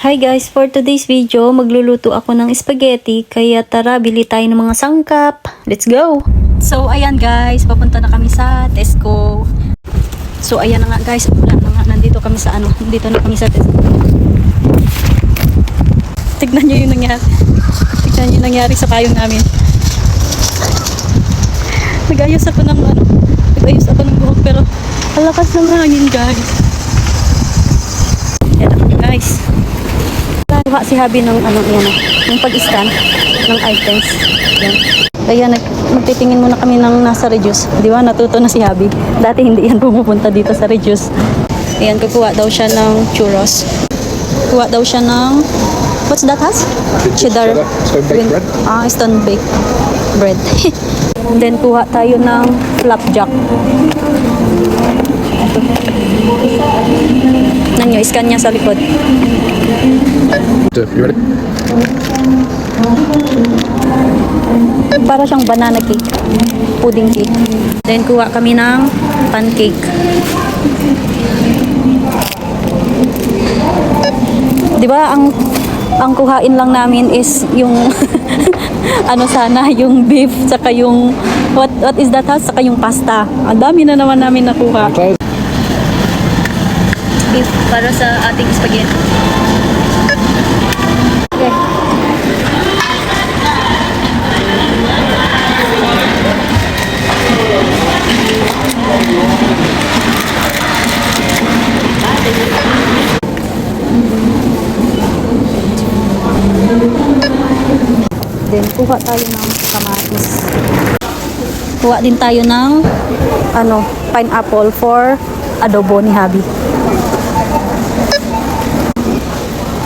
Hi guys, for today's video, magluluto ako ng spaghetti, kaya tara, bili tayo ng mga sangkap. Let's go! So, ayan guys, papunta na kami sa Tesco. So, ayan na nga guys, wala na nga, nandito kami sa nandito na kami sa Tesco. Tignan nyo yung nangyari. Tignan nyo yung nangyari sa payong namin. Nag-ayos ako ng buhok, pero ang lakas ng hangin guys. Ayan na guys. Kuha si Habi ng yung pag-scan ng items. Yan. Kaya magtitingin muna kami ng nasa Reduce. Di ba? Natuto na si Habi. Dati hindi yan pumupunta dito sa Reduce. Ayan, kukuha daw siya ng churros. Kuha daw siya ng, what's that has? Cheddar. Stone baked bread. Stone baked bread. Then kuha tayo ng flapjack. Nanyo, scan niya sa likod. You ready? Para siyang banana cake, pudding cake. Then kuha kami ng pancake. Di ba ang kuhain lang namin is yung yung beef saka yung what is that has saka yung pasta. Ang dami na naman namin nakuha. Beef para sa ating spaghetti. Okay. Then kuha tayo ng kamatis. Kuha din tayo ng pineapple for adobo ni Habi.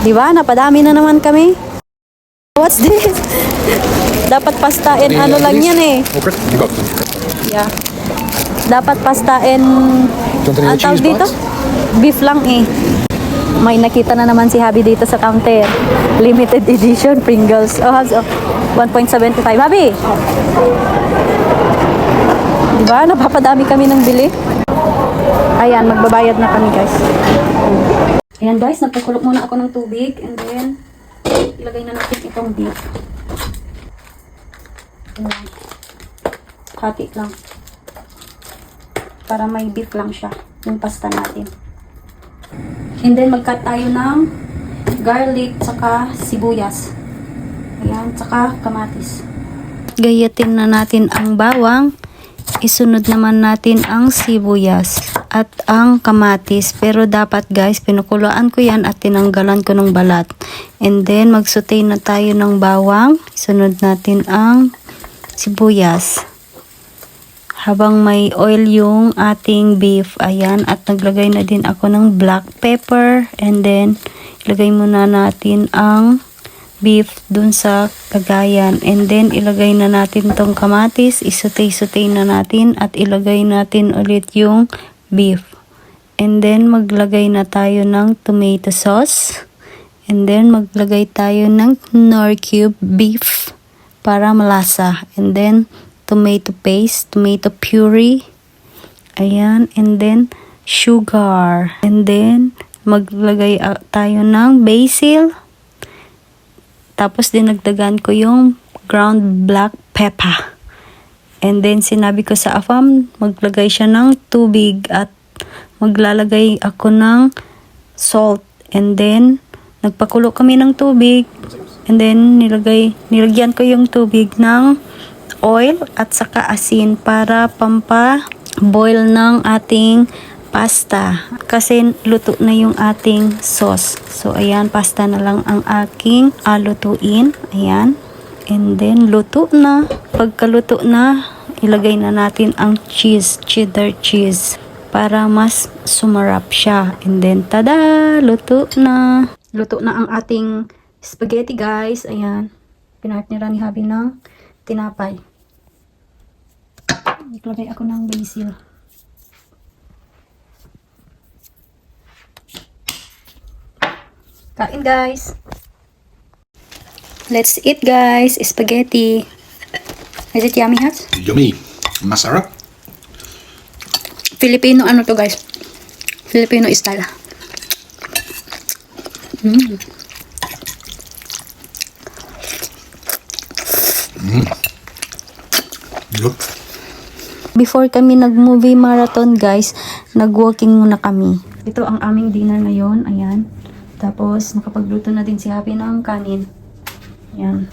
Diba? Napadami na naman kami. What's this? Dapat pasta and lang yan eh. Yeah. Dapat pasta and ang tawag dito? Beef lang eh. May nakita na naman si Habi dito sa counter. Limited edition Pringles. 1.75. Habi! Diba? Napapadami kami ng bili. Ayan, magbabayad na kami guys. Ayan guys, nagpakulok muna ako ng tubig. And then, ilagay na natin itong beef. Ayan. Hati lang. Para may beef lang siya. Yung pasta natin. And then, mag-cut tayo ng garlic, tsaka sibuyas. Ayan, tsaka kamatis. Gayatin na natin ang bawang. Isunod naman natin ang sibuyas at ang kamatis. Pero dapat guys, pinukuluan ko yan at tinanggalan ko ng balat. And then, mag-saute na tayo ng bawang. Isunod natin ang sibuyas. Habang may oil yung ating beef. Ayan. At naglagay na din ako ng black pepper. And then, ilagay muna natin ang beef dun sa lagayan. And then, ilagay na natin tong kamatis. Isutay-sutay na natin. At ilagay natin ulit yung beef. And then, maglagay na tayo ng tomato sauce. And then, maglagay tayo ng Knorr cube beef para malasa. And then, tomato paste, tomato puree. Ayan. And then, sugar. And then, maglagay tayo ng basil. Tapos, dinagdagan ko yung ground black pepper. And then, sinabi ko sa afam, maglagay siya ng tubig at maglalagay ako ng salt. And then, nagpakulo kami ng tubig. And then, nilagyan ko yung tubig ng oil at saka asin para pampa-boil ng ating pasta. Kasi luto na yung ating sauce. So, ayan, pasta na lang ang aking lutuin. Ayan. And then, luto na. Pagkaluto na, ilagay na natin ang cheese, cheddar cheese, para mas sumarap siya. And then, tada! Luto na. Luto na ang ating spaghetti, guys. Ayan. Pinartneran ni Habi ng tinapay. Iklagay ako ng basil. Kain, guys. Let's eat, guys. Spaghetti. Is it yummy, Hats? Yummy. Masarap. Filipino to, guys. Filipino style. Look. Before kami nag-movie marathon guys, nag-walking muna kami. Ito ang aming dinner ngayon. Ayan. Tapos nakapagluto na din si Happy ng kanin. Ayan.